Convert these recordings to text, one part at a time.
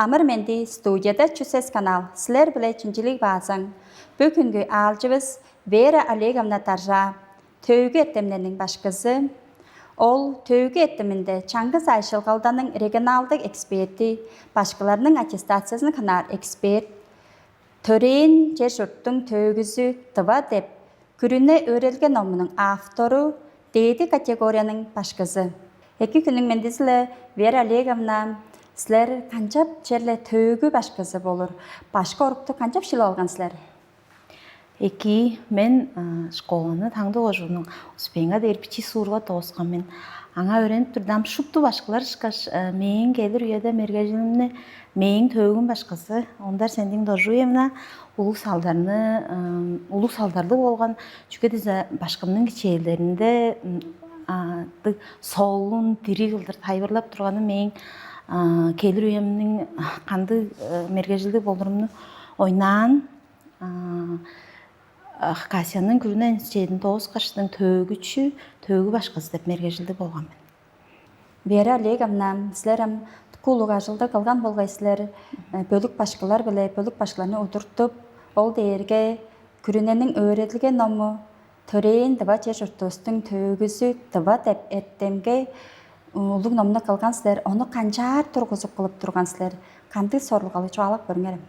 Амар Менди студияда Чусес канал Слэр Блэ Чинжилиг Баазан бүгінгі алжыбыз Вера Олеговна Таржа төвгі еттемненің башқызы. Ол төвгі еттемінде Чаңгыз Айшылғалданың регионалдық эксперти, башқыларының аттестациясын қанар эксперт, төрейін жер жұрттың төвгізі тыва деп, күріне өрелген номының автору, дейді категорияның башқызы. Екі күнің мендізілі Вера Олеговна сілер қанчап жерлі төвгі башқызы болыр. Башқы орыпты қанчап шыл алған сілер? Эки мен школаны таңды ожуның успенға дейір пичи суырға тоғысқан мен аңа өреніп тұрдам шупту башқылар шықаш мейін келір үйеді мергежілімні мейін төгін башқасы ондар сендің дожу емна улық салдарды болған жүке дезе башқымның кечейлерінде солын тири қылдыр тайбырлап тұрғаны мейін келір үйемнің қанды мергежілді болдырымны ойнан Қасияның күрінен жейдің тоғыз қаштың төгі башқасы деп мергежілді болған мен. Вера Олеговна, сілерім тұқулыға жылды қылған болғайсылар, бөлік башқылар біле, бөлік башқыларны отыртып, ол дейірге күріненің өреділген номы, төрейін дыва жер жұрттыстың төгізі дыва деп еттемге ұлық номны қылған сілер, оны қанжар тұрғызып қылып тұрған сілер, қанды сорлығалы жоғалақ көрмерім.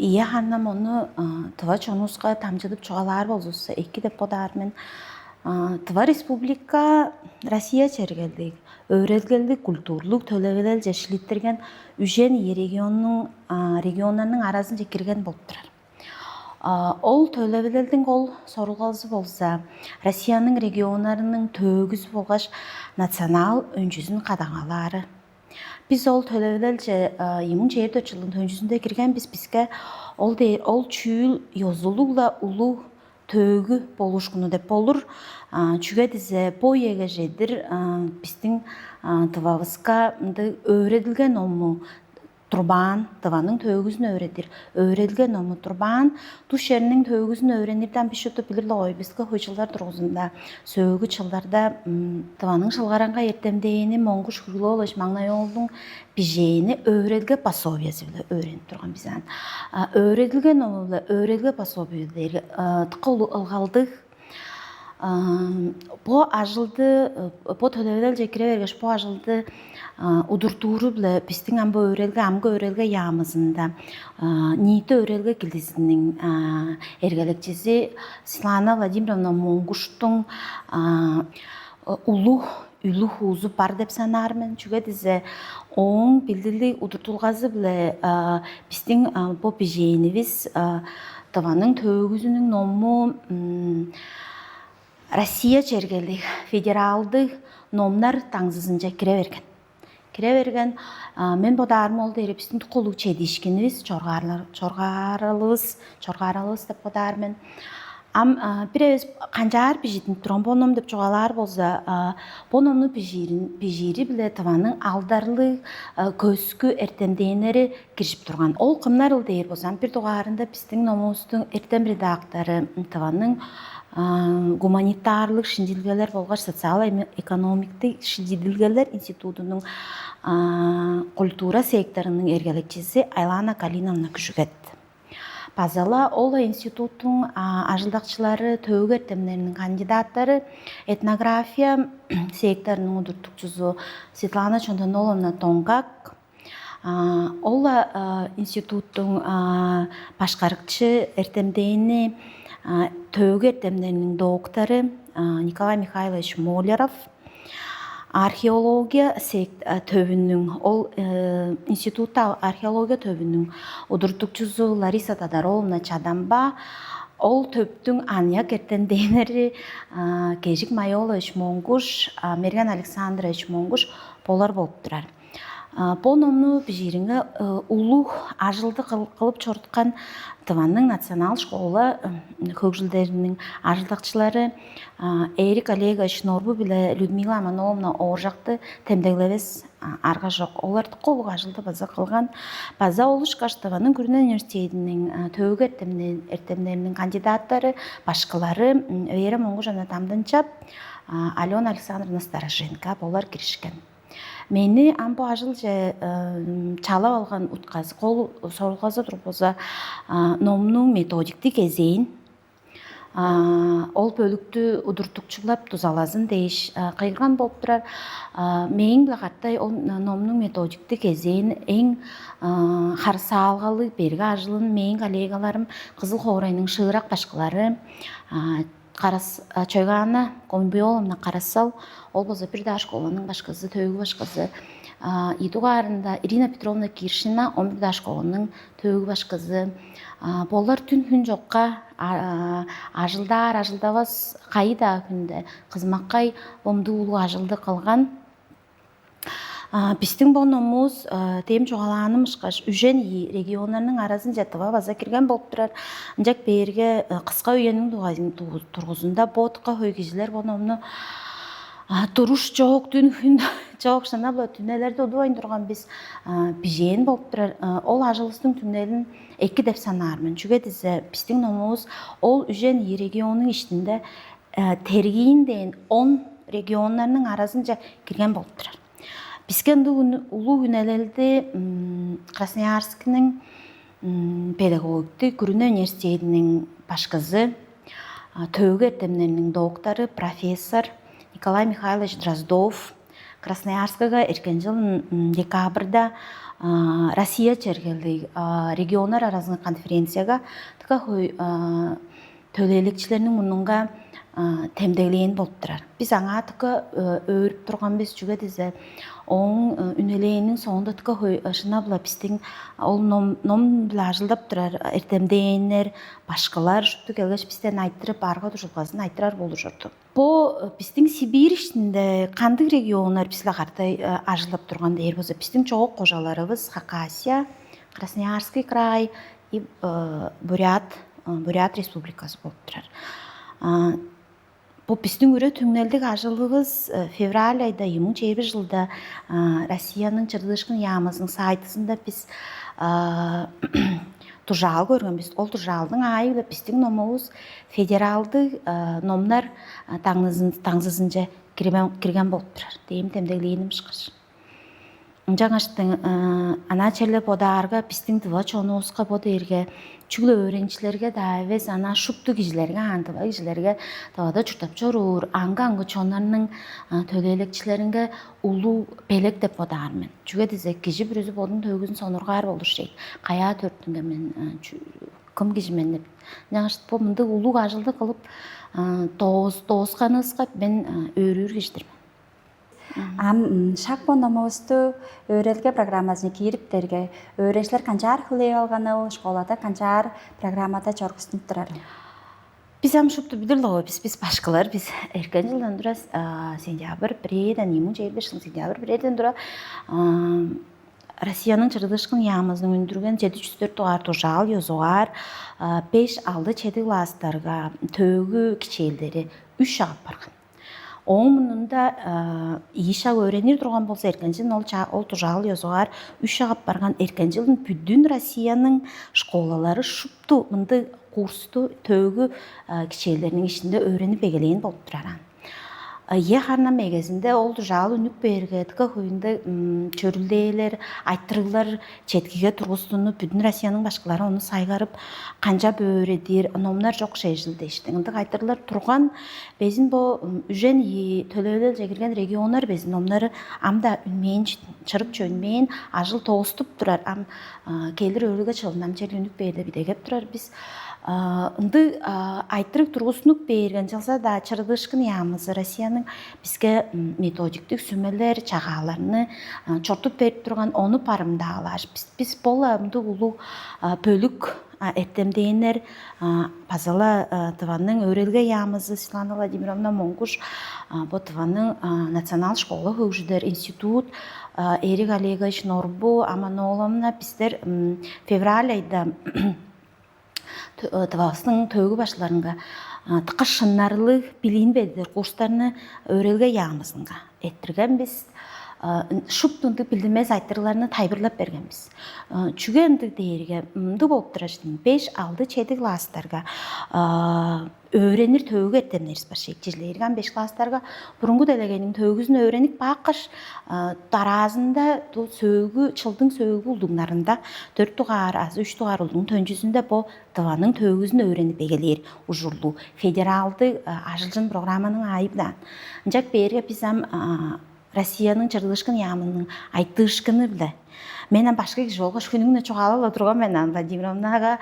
Ия ханнам оны тыва чонусқа тамжыдып чоғалар болзусы, эки деп бодармен. Тыва республика Россия чергелдік, өредгелдік культурлық төлевелел жешілеттерген үжен регионының арасын жекерген болып тұрар. Ол төлевелелдің ол сорылғалысы болса, Россияның регионарының төгіз болғаш национал өнжізін қадағалары. Biz ol tölevlerce yemin şehir döçülün öncüsünde girgen bizge ol çüğül yozuluğla ulu tögü boluşkunu dep olur. Çünkü dize boyega jedir bizden tıvavıska öğretilgen omu turban, tıvanın tögüsünü öğretir. Öğretilgen omu turban, duş yerinin tögüsünü öğrenirden bir şey bilirler oy. Bizge hocalar durğuzunda, sögü çıllarda tıvanın şılgaranğa ertemdeyini, monguş hürlü oluş, mağna yoldun bijeyini öğretilge pasoviyası bile öğrenip durgan bizden. Öğretilgen omuyla öğretilge pasoviyası tıqılı ılgaldık. Bu ajıldı, bu tölevler jekire vergeç, bu ajıldı udurtuğuru bile bizden amga öğrelge yağımızında niyeti öğrelge kildisinin ergelekçesi Svetlana Vladimirovna Monguş'tun ulu huzu var dep sanarmen. Çünkü dize onun bildirli udurtulgazı bile bizden bu bijeyiniz tavanın tövgüzünün nomu Россия çergelik, federaldık nomlar tаңзызынca kire vergen. Men bodarım oldu eri bizden tuquluk çedişkiniz, çorgaralız dep bodarmen. Am biraz qanjar bijidin trombonom dep çoğalar bolsa, bonomnu bijiri bile tavanın aldarlı köskü ertemdeyneri girip durgan. Ol qımlar ol deyir bolsam, bir doğarında bizden nomustun ertem redaktarı tavanın гуманитарлық шендилгелер болғаш социал-экономиктік шендилгелер институтының культура секторының эргелекчisi Айлана Калиновна күшігет. Базала ол институттың ажылдақчылары төгі ертемлерінің кандидаттары этнография секторының удуртукчусу Светлана Чонтоноловна Тонгак. Ол институттың башқарықчы ертемдейіні төгі ертемдерінің докторы Николай Михайлович Молеров, археология төбінің, ол институтта археология төбінің удуртукчусу Лариса Тадаровна Чадамба, ол төптің аньяк ертемдерінері Кежик Майолович Монгуш, Мерген Александрович Монгуш болар болып тұрар. Бұл номны бежеріңі ұлу ажылды қылып чортқан Тыванның национал школы көкжілдерінің ажылдақчылары Эрик Олегович Норбу біле Людмила Амановна оржақты темдеглевес арға жоқ. Оларды қолық ажылды база қылған. База олышқаш Тыванның күрінен университетінің төгі ертемдерінің кандидаттары, башқылары Вера Монгушана Тамдынчап, Алена Александровна Старошенко болар кірішкен. Мени амбо ажыл же чалап алган утказы кол сорулгазы турбоза номнун методиктик эзейин ол бөлүктү удуртукчулап тузалазын дейиш кыйгырган болуп турар. Мейин билагаттай ол номнун методиктик эзейин эң харсаалгалы берге ажылын мейин коллегаларым Кызыл Хоорайнын шыырак башкалары Чойгана Комбиоловна Карасал, ол болса бирде школанын башкысы, төгү башкысы. Идугарында Ирина Петровна Киршина, 11 школанын төгү башкысы. Болар түн күн жокка ажылдабас кайда күндө кызмаккай омду улуу ажылды кылган. Биздин бономуз тем жогаланымышкаш Үжен регионунун арасын жатыба база кирген болуп турар. Жак берге кыска үйөнүн тургузунда ботка хойгизилер бономну туруш жок, түн күн жок, шана бла түнелерде удубайын турган биз бижен болуп турар. Ол ажылыстын түнелин 2 деп санаармын. Чүгө десе биздин номубуз ол Үжен регионунун ичинде тергийинден 10 регионнарынын арасынча кирген болуп турар. Бизген улуу күнелелди Красноярскнын педагогиктик Күрүнө университетинин башкысы, төгү эртемнеринин доктору, профессор Николай Михайлович Дроздов Красноярскага эркен жыл декабрда Россия чергелди региондар арасындагы конференцияга төлөөлүкчүлөрүнүн мунунга темдегилен болуп турар. Биз аңа тыка өөрүп турган биз жүгө дизе оң үнелээнин соңунда тыка шына була биздин ол ном била ажылдап турар эртемдеэнер башкалар шутту келгеш бизден айттырып арга тушулгасын айттырар болушурду. Бу биздин Сибирь ичинде кандык региондар бизге картай ажылдап турган дер болсо биздин чогуу кожаларыбыз Хакасия, Красноярский край и Бурят республикасы болуп турар. Бу биздин өрө түңнелдик ажылыбыз февраль айда 2021 жылда Россиянын Чырдышкын Ямасынын сайтысында биз тужал көргөнбүз. Ол тужалдын айы эле биздин номубуз федералдык номнар таңзызынча кирген болуп турар. Дейм темдегиленимкыш. Жаңаштын ана черле подарга биздин тыва чонубузга бодерге чүглө öğrencilerге да эбес ана шупту кишилерге антыба кишилерге табада чуртап чорур аңгы чонарынын төлөөлүкчүлөрүнгө улуу белек деп бодаармын. Чүгө дизе киши бирөөсү бодун төгүзүн сонургаар болуш керек. Кая төрттүнгө мен кым кишимен деп. Жаңашт бу мындай улуу ажылды кылып тоозганыбызга мен өөрүр кишидирмин. Шакбо номубузду өөрөлгө программасына кириптерге öğrenciler канчаар хылый алганы, школада канчаар программада жоргустунуп турар. Биз шупту билдирли биз башкалар биз эркен жылдан тура сентябрь 1-ден 2025 жылдын сентябрь 1-ден тура Россиянын Чырдышкын Ямасынын өндүргөн 704 тугар тужал ёзугар 5-6 чети класстарга төгү кичээлдери 3 агып барган. Оңунда ийшак öğrenir турган болсо эркен жылын ол тужал ёзугар 3 агып барган эркен жылын бүдүн Россиянын школалары шупту мындай курсту төгү кичээлеринин ичинде öğrenip эгелейин болуп турар. Харна мегезинде ол тужал үнүк берге тыка хуйунда чөрүлдээлер, айттырыглар четкиге тургузтунуп бүдүн Россиянын башкалары ону сайгарып канча бөөредир, номнар жок шежил дешти. Ынтык айттырлар турган безин бу Үжен төлөөлө жегирген региондар безин номнары амда үнмейин чырып чөнмейин ажыл тооступ турар. Ам келир өрүгө чылынам чер үнүк берде бидегеп турар биз ынды айттырык тургусунук берген жалса да Чырдышкын Ямасы Россиянын бизге методиктик сүмөлөр чагааларыны чортуп берип турган ону парымдаалар. Биз боламды улуу бөлүк эртемдеэнер Пазала тыванын Өрелге Ямасы Светлана Владимировна Монгуш бу тыванын национал школа хөгжүдөр институт Эрик Олегович Норбу Аманоловна биздер февраль айда Тывасының төгү башларынга тыка шыннарлы билин бердер курстарыны Өрелге Ямасынга эттирген биз шуп тундук билдирмес айтырларны тайбырлап бергенбиз. Чүгө ындык дээрге мынды болуп турашты 5-6-7 класстарга öğrenir tövgü ettemleriz бар шекчилерген 5 класстарга бурунку делегенин төгүзүн öğrenip бакыш таразында сөөгү чылдың сөөгү улдуңнарында 4 тугар аз 3 тугар улдуң төнчүсүндө бо тыванын төгүзүн öğrenip эгелер ужурлу федералды ажылжын программанын айыпдан. Жак берге бизам Россиянын чырылышкын ямынын айтышкыны биле. Менен башка жолго күнүңнө чогала турган менен Владимировнага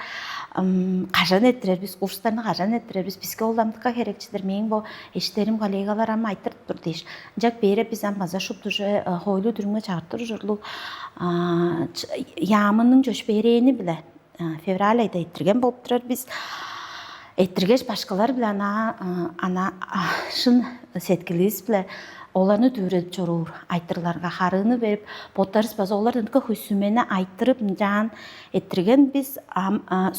кажан эттирербиз, курстарны кажан эттирербиз, бизге улдамдыкка керекчидир. Менин бу эштерим коллегаларым айтырып тур дейш. Жак бере бизам база шуптуже хойлу түрүнгө чагыртыр журлук ямынын жош берени биле. Февраль айда эттирген болуп турар биз. Эттиргеш башкалар биле ана шын сеткилиз биле оларны түрөп чорур айтырларга харыны берип боттарыз база олардан көсүмени айтырып жан эттирген биз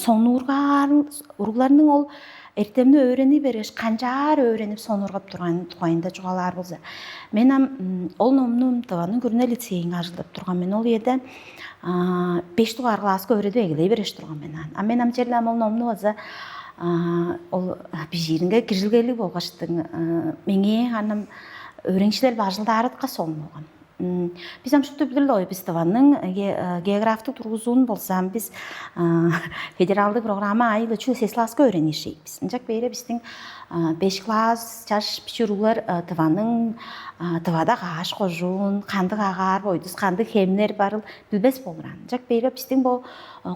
сонургаларның ол эртемни öğrени береш канчаар öğренип сонургап турган тугайында жугалар болса мен ол номнун тыванын көрүнө лицейин ажылдап турган мен ол жерде 5 тугар класска öğренип эгелей береш турган мен ам жерлем ол номну болса ол бижиринге киржилгелик болгоштун меңе анам öğrenciler бажылдарытка солмогон. Biz ham şuttu bilirli biz tavanın geografik turguzun bolsam biz federaldı programa ayılı çün seslaska öğrenişeybiz. Ancak böyle bizden 5 klas çaş pişirular tavanın tavada ağaç koyun, kandık ağar boyduz, kandık hemler barıl bilbes bolran. Ancak böyle bizden bu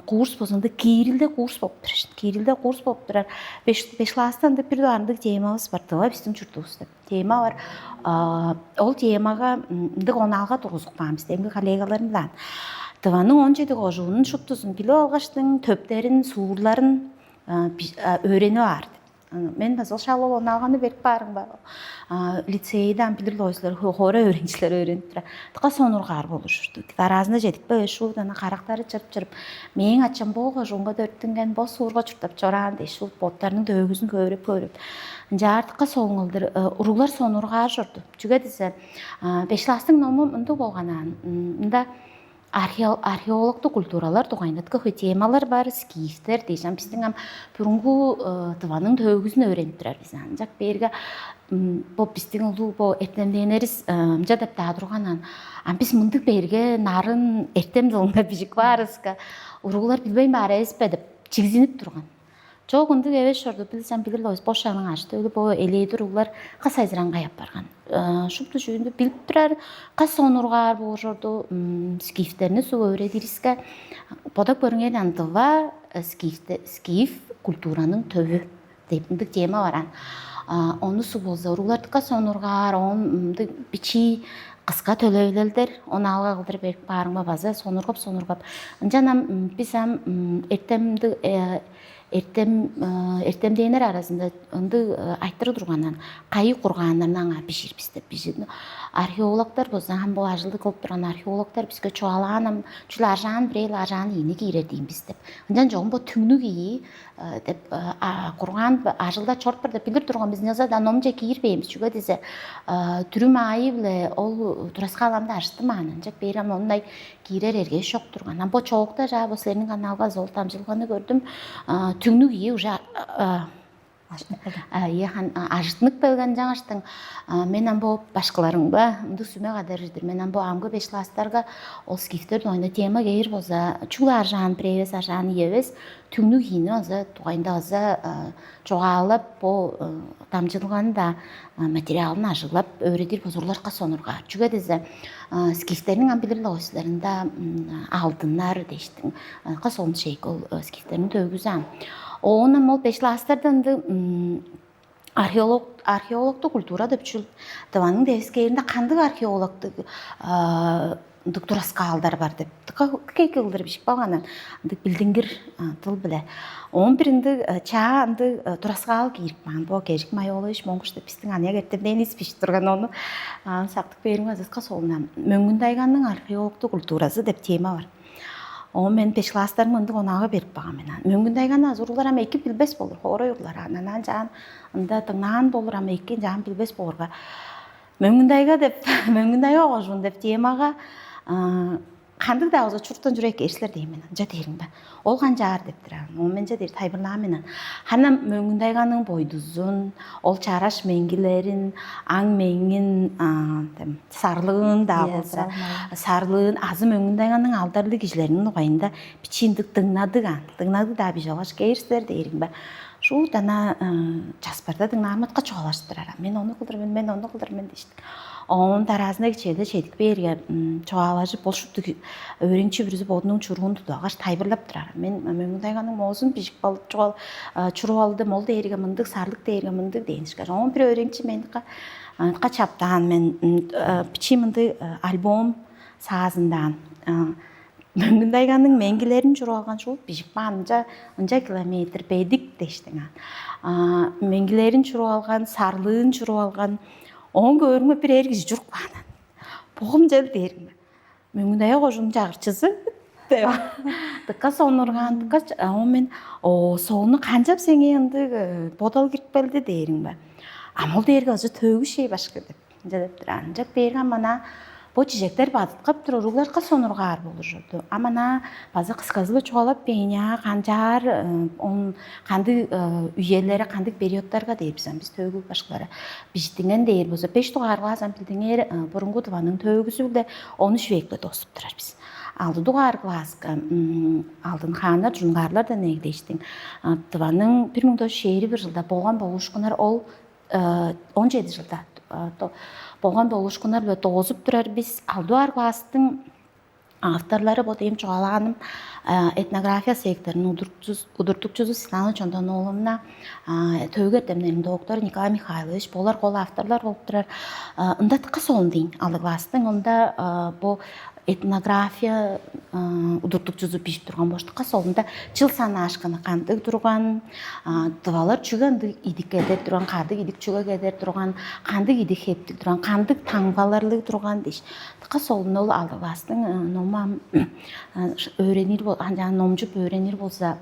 kurs bozuldu. Kirilde kurs bolup durur. Kirilde kurs bolup durar. 5 klastan da bir doandık temamız var. Tava bizden çurtubuzda. Tema var. Ol temaga dık onalga turguzuk bağımız. Demgi kollegalarım bilen. Tavanın 17 kojuğunun şuttuzun kilo algaçtın, töplerin, suğurların öğreni vardı. Men bazal şalol onalganı berip barım var. Liseyden bilirli oysular, hora öğrenciler öğrenip tura. Tıqa sonurgar boluşurdu. Tarazında jedik böyle şu dana karakları çırp. Men açan bu kojuğunga dörttüngen bu suğurga çurtap çoran dey. Şu botlarının dövgüsünü görüp. Жарткы соңылдыр уруглар сонургаар жүрдү. Жүгө десе 5 класстын ному мындай болгонан. Мында археологдук культуралар тугайындыткы темалар бар, скифтер дейсем биздин ам бурунку тыванын төгүсүн öğrенип турар биз. Анжак берге бу биздин улуу бу эртемденерис жадап таа турганан биз мындык берге нарын эртем жылында бижик барыска уруглар билбейм бары эспе деп чигзинип турган. Çok ındık evet şurada bilsem bilirler o boşanın açtı öyle bu eleydir ular kas ayzıranğa yap bargan. Şuptu şuyunda bilip durar kas sonurgar bu şurada skiflerini su öğretiriske podak görüngen antıva skif kulturanın tövü deyip ındık tema varan. Onu su bolsa urular kas sonurgar on biçi Kıska tölevlelder, onu alga kıldırıp berip barıma baza sonurgap. Janam bizam эртемденер арасында ынды айттыры турганан кайы кургандарынан биширбиз деп биширди. Археологдар болсо ham бу ажылды кылып турган археологдар бизге чуалаанам чул ажан бирел ажан ийни кийрер дейбиз деп. Андан жогун бу түңнү кийи деп курган ажылда чорт бир деп билир турган биз нязада номже кийирбейбиз. Чүгө десе түрүм айы биле ол тураска аламда ажытты маанын. Жак бейрам ондай кийрер эрге шок турган. Бу чоокта жаа бу силердин каналга зол тамжылганы көрдүм. Түңнү кийи уже ажытнык белген жаңаштың менен бу башкаларың ба мынды сүмө кадырдыр менен бу амгы 5 класстарга ол скифтер ойна тема кейир болса чул ажан превес ажан ебес түңнү кийини аза тугайында аза жогалып бу тамжылганда материалын ажыглап öğretir бозурларга сонурга чүгө десе скифтердин амбилерлер ойсуларында алтыннар дештин касолун шейк ол скифтердин төгүзан Onun ol 5 класстардан археологдук культура деп чүл. Таванын девскеринде кандык археологдук тураскалдар бар деп. Кей кылдыр бишик балганан билдиңгир тыл биле. 11-нде чаанды тураскал кийип ман бо кежик майолыш моңгуш деп биздин ания кертемден испиш турган ону сактык бериң азатка солунан. Мөңгүндайганның археологдук культурасы деп тема бар. O men 5 klastlar mındık onağı berip bağım menen. Möngündaygan azurlar ama iki bilbes bolur. Hora yurlar. Anan can ında tığnan bolur ama iki can bilbes bolurga. мөнгөндайга гожун деп темага хандаг дааза чуртан жүрек эрслэр деймэн. Жа дээрин ба. Ол ганжаар дептираа. Момент дээр тайбырнаамын. Хана мөнгөндайганың бойдузун, ол чараш мэнгилерин, аң мэнгин сарлыгын дагылса, сарлыгын азы мөнгөндайганың алдарлы кишилерinin угайында бичиндик дыңнадыган. Дыңнады да бижогаш кээрслер дейрин ба. Шу дана часпарда дыңнаамытка чогалаштырара. Мен оны кылдырмын дейштик. Он таразына кичээде чедик берге чогалажып болшупту өреңчи бирүзү бодунун чургун тудагаш тайбырлап турар. Мен мөңдайганың моозун бижик балып чуруп алды мол дээрге мындык сарлык дээрге мындык дейнишкер. Он бир өреңчи меника качаптан мен бичиминди альбом саазындан мөңдайганың менгилерин чуруп алган шул бижик анча километр бедик дештиң. Менгилерин чуруп алган, сарлыгын чуруп алган он көрүнгө бир эргиз журук баанан. Богум жел дээрин. Мөңдайга кожун жагырчысы деп. Дыкка сонурган, дыкка мен соону канчап сеңеенди бодол кирип келди дээрин ба. Амол дээрге азы төгү шей башка деп. Жадеп туран. Жак берген мана бо чижектер бадыткап туруп уругларга сонургаар болушурду. Амана базы кысказылы чогалап бейня канжар он канды үйелери кандык периодтарга дейбизем биз төгү башкалары биштинген дейр болсо 5 дугарга сампилдиңер бурунгу дубанын төгүсү биле оны швейкке тосуп турар биз. Алды дугар класска алдын хандар жунгарлар да негдештин. Дубанын 1951 жылда болгон болушкунар ол 17 жылда болгон болушкунар бе тозуп турар биз алдуар класстын авторлары бот эм чогалаганым этнография секторунун удуртукчусу Светлана Чондоновна, төгү эрдемнеринин доктор Николай Михайлович болар кол авторлар болуп турар. Ында тыкка солдин алды класстын онда бу этнография удуртукчусу бишип турган боштукка солунда жыл саны ашканы кандык турган, дубалар чүгөндү идик кедер турган, кандык идик чүгө кедер турган, кандык идик хептик турган, кандык таңбаларлык турган деш. Тыкка солун ол алды класстын номам öğrenir bol, hani nomcup öğrenir bolsa,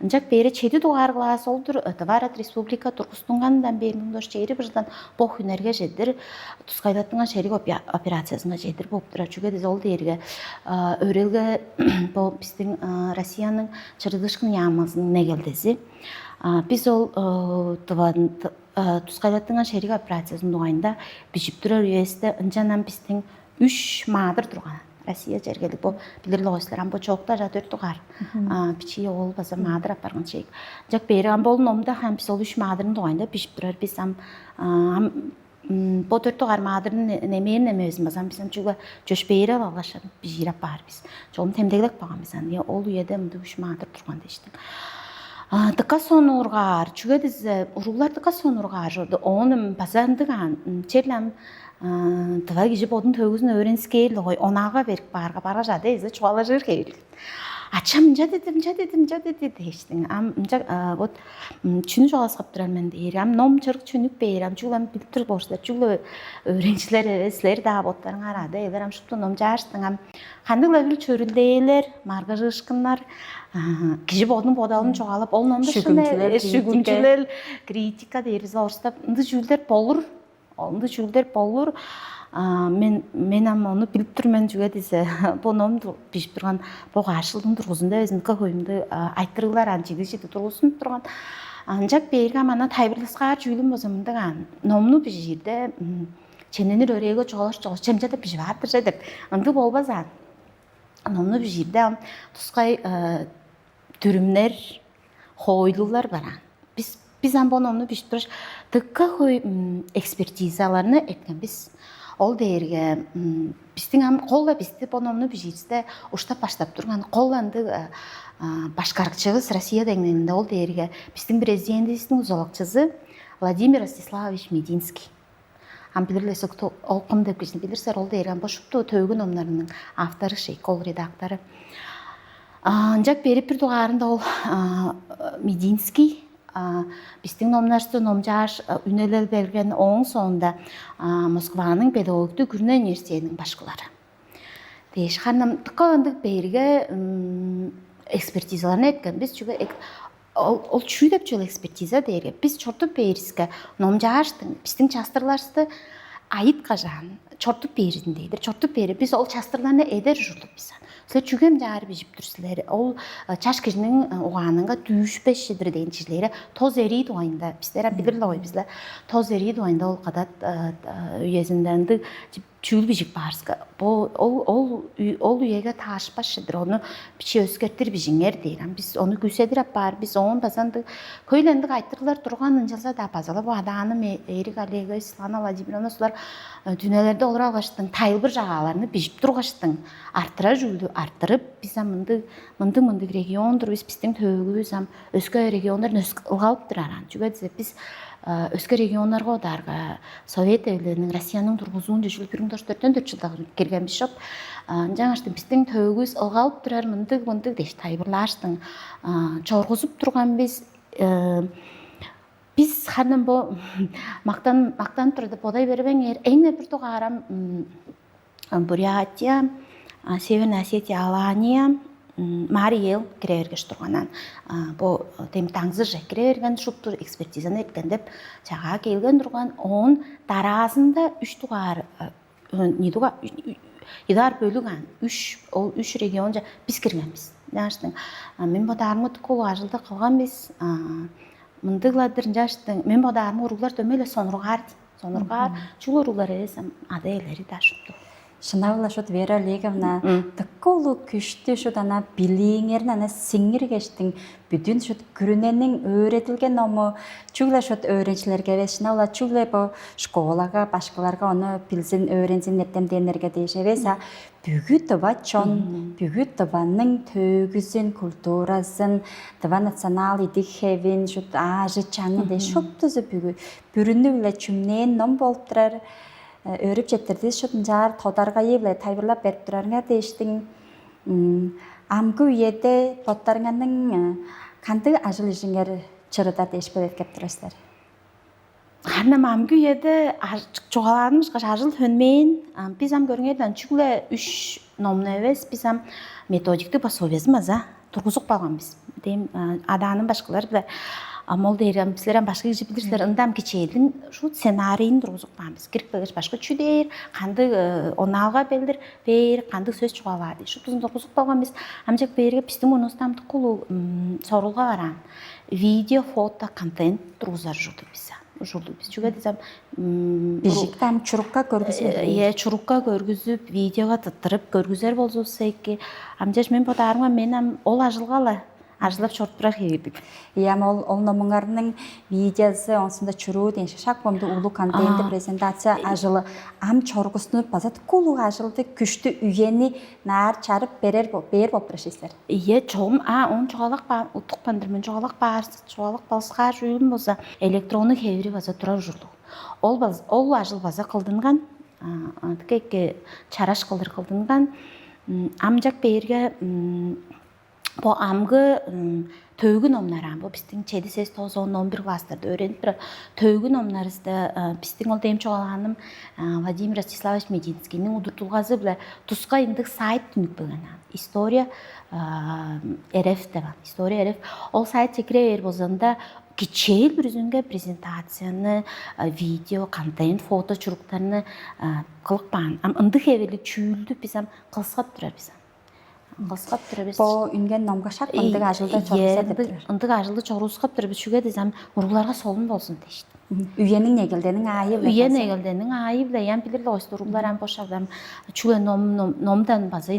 ancak beri çedi doğar класс oldur, Товарат Республика Туркустангандан бeri мындош çeyri birden bu hünerge jedir, Tuzkaydatınga şerik operasiyasına jedir bolup turar. Çünkü biz ol derge öğrelge bu bizden Rusiyanın çırıdışkın yağmasının ne geldisi. Biz ol Tuzkaydatınga şerik operasiyasının doğayında bişip turar üyesinde öncenem bizden 3 madır durgan. Россия жергелик бо билирлик ойслар амбо чоокта жа 4 дугар бичи ол баса маадыр апарган чек жак берген бол номда хам биз ол 3 маадырын дугайында бишип турар биз бо 4 дугар маадырын немебизин басам биз чуга жош бейре алгашар бижирап бар биз жолун темдеглек баган биз ол үйөдө мындай 3 маадыр турган дештик. Тыка сонургар чуга биз уруглар тыка сонургар онун базандыган черлам Тыва киши бодун төгүсүн öğrenisi келди ғой, онага берип барга жады эзе чуала жер келди. Ачам мынча деди дештиң. Мынча вот чүнү жогасып турар мен дейрам, ном чырык чүнүк бейрам, чугулам билип туруп болушта, чугулу öğrenciler силер да боттарың арады, элерам шупту ном жаштың, кандыгла бир чөрүлдейлер, маргажышкындар, киши бодун бодалын жогалап, ол номду шүгүнчүлөр, критика дейбиз орустап, ынды жүлдер болур. Онда жүлдер болур. Мен оны билип турман жүгө десе, бу номду бишип турган бу ашылдын тургузунда өзүнүкө коюмду айтырыглар анчиди тургузун турган. Анжак берген мана тайбырласка жүйлүм бозомундаган. Номну биширде чененир өрөөгө чоголош чемжада бишип атыр деп. Ынды болбаса. Номну биширде тускай түрүмнөр, хойлуулар баран. Biz ambonumnu biştiriş tıkka koy ekspertizalarini etken biz ol değerge bizden am kolla bizde bonumnu bişirse uçta başlap durgan kollandı başkarıkçımız Rusya dengeninde ol değerge bizden prezidentimizin uzalakçısı Vladimir Rostislavovich Medinsky. Am bilirler ki okum dep geçin bilirser ol değerge boşuptu tövgün onlarının avtarı kol redaktörü. Ancak berip bir doğarında ol Medinsky Біздің номнашты номжаш үнелер берген оң соңында Москваның педагогтық университетінің башқылары. Дейш ханым тыққандық берге экспертизаларны еткен. Біз жүгі ол чүйдеп жол экспертиза дейге. Біз чортып беріске номжаштың, біздің частырларсты айд кажан чортуп бериндейдир. Чортуп бери biz ол частырларны эдер жулуп бисан. Силер чүгэм жаар бижип турсилер. Ол чаш кижнин уганынга 4-5 шидир деген чижилери тоз эрид уайында. Биздер билер ой bizler тоз эрид уайында ол кадат үйезинденди чүл бижик барска. Ол үйеге таашпаш шидир. Onu бичи өскөртүр бижиңер дейрам. Biz onu күседир бар. Biz он базанды көйлендик айттырлар турганын жалса да базалы бу аданы Эрик Олегович, Светлана Владимировна сулар дүнелерде олар алгаштың тайылбыр жагаларны бижип тургаштың арттыра жүлдү арттырып biz мынды региондур биздин төөгүбүз өскө региондордун ылгалып тураран. Чүгө biz өскө региондарга одарга Совет Өлүнүн Россиянын тургузуун жашыл 1944 жылда келген бишоп жаңаштын биздин төөгүбүз ылгалып турар мынды деш тайбырлаштың чоргузуп турган biz ханын бу мактан турду бодай бербеңер эң бир тугарам Бурятия, Северная Осетия, Алания, Мариэл кирергеш турганан бу тем таңзы же кирерген шуптур экспертизаны эткен деп чага келген турган он таразында 3 тугар идар бөлүган 3 регион же биз киргенбиз. Жаштың мен бодармы тукул ажылда калган биз мындыгладыр жаштың мен бодармы уруглар төмөлө сонургар чул уруглар эсем аделери дашыпту. Шынавла шут Вера Олеговна такколу күштү шут ана билиңерин ана сиңиргештин бүтүн шут күрүненин öğretilген ому чугла шут öğrencilerге ve шынавла чугле бу школага башкаларга оны билсин öğrensin эртемденерге дейшебеса бүгү тоба чон бүгү тобанын төөгүсүн культурасын тоба национал идихевин шут ажы чаңы де шоптузу бүгү бүрүнү биле чүмнен ном болуп турар. Örüp jettirdi şutun jar todargayı bile tayburlap berip turarыңар дейштиң амгы үйеде тоттарыңардын кантык ажыл ишиңер чырыдар дейишпедет кеп турасыздар. Ханам амгы үйеде чогаланымыз ажыл хөнмейин биз көрүңерден чүгле 3 номну эбес биз методиктик пособиесин база тургузуп калганбыз. Дейм аданын башкалар биле Амол дейрем, bizler başka kişi bilirler. Indam keçeydin, şu senaryin durguzuk bağımız. Kirk biliriz başka çüdeyir, kandı onalga bilir, ver, kandı söz çoğalardı. Şu tuzun durguzuk bağımız. Amcak verge pistim onu ustamdı kulu sorulga varan. Video, foto, kontent durguzar jurdu bize. Jurdu biz. Çünkü dizem... Bijik tam çurukka görgüzüp. Çurukka görgüzüp, videoga tıttırıp, görgüzer bolzulsa ki. Amcak men bodarıma menem ol ajılgalı. Ажылап чорттурар хейдик. Ям ол номуңарның видеосы, онсында чуруу ден шак бомду улуу контенти презентация ажылы ам чоргусунуп базат кулуга ажылды күчтүү үйени нар чарып бер болуп турашыздар. Чоғым, он чоғалақ ба, ұттық пандырмен чоғалақ балсыға жүйілім болса, электроны хеври база тұрар жүрлу. Ол ажыл база қылдынған, чараш қылдыр қылдынған, амжак берге bu amgı töөгүн омнаран, bu биздин 7-8, 9, 10, 11 класстарда öğrenip bir töөгүн омнарызда биздин ол дейм чоғаланым Владимир Ростиславович Мединскийнин удуртулгазы биле туска индик сайт түнүк болгон. История РФ деп. История РФ. Ол сайт секре болзанда кичел bir üzünge презентацияны, видео, контент, фото чуруктарны кылып баан. Ындык эвели чүүлдү бизам кылсап турар бизам. Кылсап турар биз. Бо үнген номго шак ындык ажылда чорусап турар. Ындык ажылда чорусап турар биз. Шуга десем уругларга солун болсун дейт. Үйенин негилденин айы биле. Үйен негилденин айы биле. Ян билер ойстуруглар ам бошадам. Чуга номдан база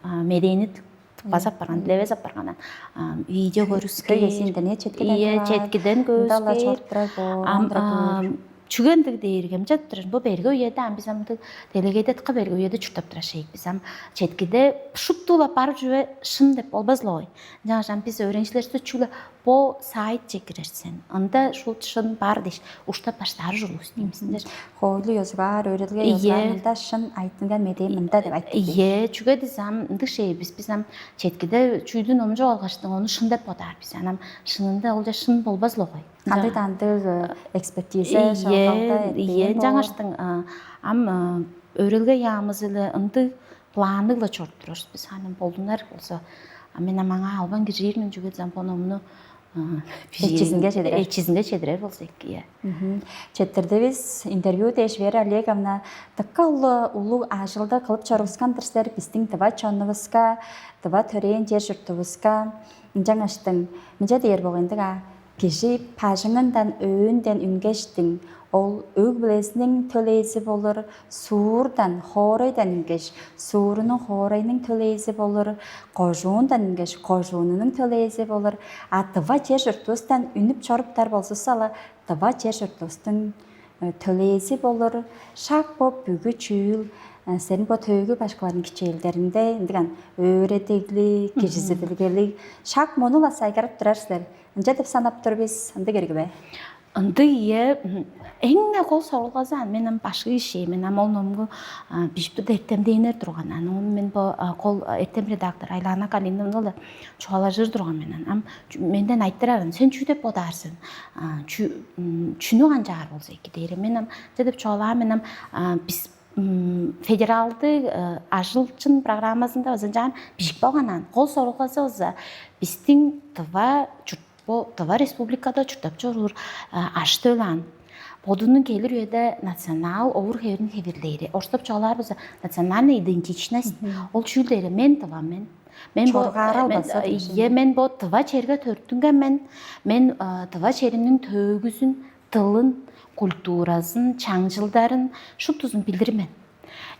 меденит базап барган, левезап барганан видео көрүскө. Көйесинден четкиден көзгө. Чүгендик дейиргем жаттырын. Бу берге үйеде бизамды делегейтетке берге үйеде чуртап турашайык. Бизам четкиде шуптуулап барып жүрө шын деп болбазлой. Жаңа биз öğrencilerге чүлө бу сайт жекирерсен. Анда шу шын бар деш. Уштап баштар жүрүс деймсиндер. Хойлу yazgar, öğretilge yazgarында шын айтылган медем мында деп айтты. Чүгө десем, ындык шей бизам четкиде чүйдүн омжо алгаштың оны шын деп бодар биз. Анам шынында ол шын болбазлой. Кандай тандыр экспертиза шалгалда. Жаңаштың өрелге ямыз эле ынды планы чорттурабыз биз. Анын болдунар болсо мен мага албан кирирмин жүгө зампономну Эчизинге чедирер болса иә. Четтердебиз интервью деш Вера Олеговна такка улуу ажылда кылып чорускан дерслер биздин тыва чоннубузга, тыва төрөйөн жер журтубузга жаңаштың мижа дейер болгондуга киши пажыңындан өйүнден үнгештің ол өг билесинин төлейси болор, суурдан хооройдан үнгеш, суурунун хооройнун төлейси болор, кожуундан үнгеш, кожуунунун төлейси болор, а тыва жер журтубуздан үнүп чоруптар болсо сала тыва жер журтубуздун төлейси болор, шак боп бүгү чүйүл сен бо төгү башкалардын кичээлдеринде деген өөрөдүглүк, кижизедилгелик шак монула сайгарып турарсыздар. Анча деп санап турбуз, анда кереги бе? Ынды ие эң кол сорулгазан мен башкы иши мен ол номгу бишпи дертем дейнер турган аны мен бо кол эртем редактор Айлана Калиновна чуалажыр турган менен менден айттырарын сен чүй деп бодаарсың чүнү канчаар болсо эки дейре мен деп чуалаа менен биз федералды ажылчын программасында өзүнчан бишик болгонан кол сорулгазы биздин тыва республикада чуртап чорур аш төлан бодунун келир үйөдө национал овур хеврин хевирлери орстоп чоолар болсо национальная идентичность ол чүлдери мен тыва мен мен бо тыва черге төртүнгөн мен тыва черинин төгүзүн тылын культурасын чаңжылдарын шуттузун билдирмен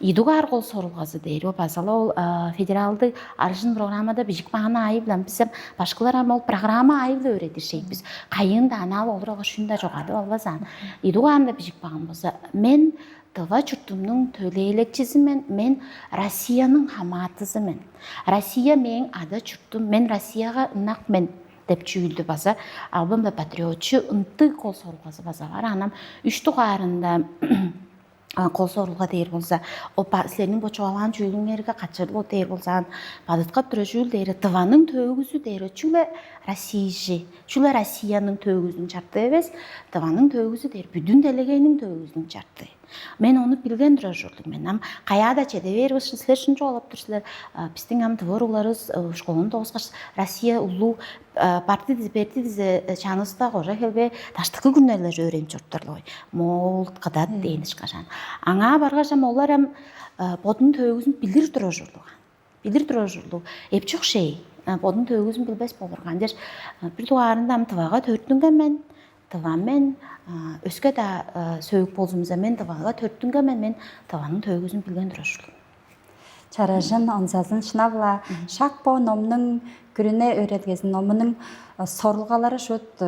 идугар кол сорулгазы дейри базала ол федералды аржын программада бижик багана айы билен биз башкалар ол программа айы эле өйрөтүшейт биз кайында анал олорго шунда жогады болбасаң идугарында бижик баган болсо мен тыва чуртумдун төлөй элекчисимен мен Россиянын хамаатысымен Россия менин ада чуртум мен Россияга ынак мен деп чүйүлдү база албамда патриотчу ынтык кол сорулгазы база бар анан 3 дугарында кол сорулга дейер болса опа силердин бочуалган чүүлүңөргө качырлуу дейер болсаң бадыткап тура чүүл дейер тыванын төгүзү дейер чүлө Россия чүлө Россиянын төгүзүн чарты эмес тыванын төгүзү дейер бүдүн делегейнин төгүзүн чарты мен ону билген тура жолдук мен каяда чеде бербиз силер ушунча болуп турсуздар биздин творугларыбыз школунун тогузгаш Россия улуу партия чанысында кожа келбе таштыкы күннерлер öğrenip жорттарлой мол кадат дейин ишкашан аңа баргашам олар бодун төгүзүн билдир тура жолдук эпчи окшей бодун төгүзүн билбес болурган деш бир дугарында тывага төртүнгөн мен тыва мен өскө да сөөк болсумуза мен тывага төртүнгөн мен тыванын төгүзүн билген тура жолдук Чаражын онсазын шынабыла шакпо номның күріне өйредгесін номының сорылғалары шут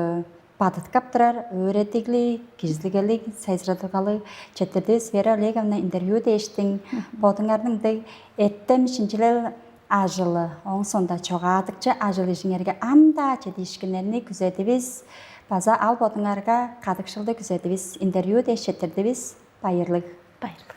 бадыткап тұрар өйредігілі, кежізлігілі, сайзырадығалы четтерді Вера Олеговна интервью дейштің бодыңардың дей әттім шинчілер ажылы, оң сонда чоғадықчы ажылы жіңерге амда чедишкінеріні күзетібіз, база ал бодыңарға қадықшылды күзетібіз, интервью дейш четтерді біз байырлық. Байырлық.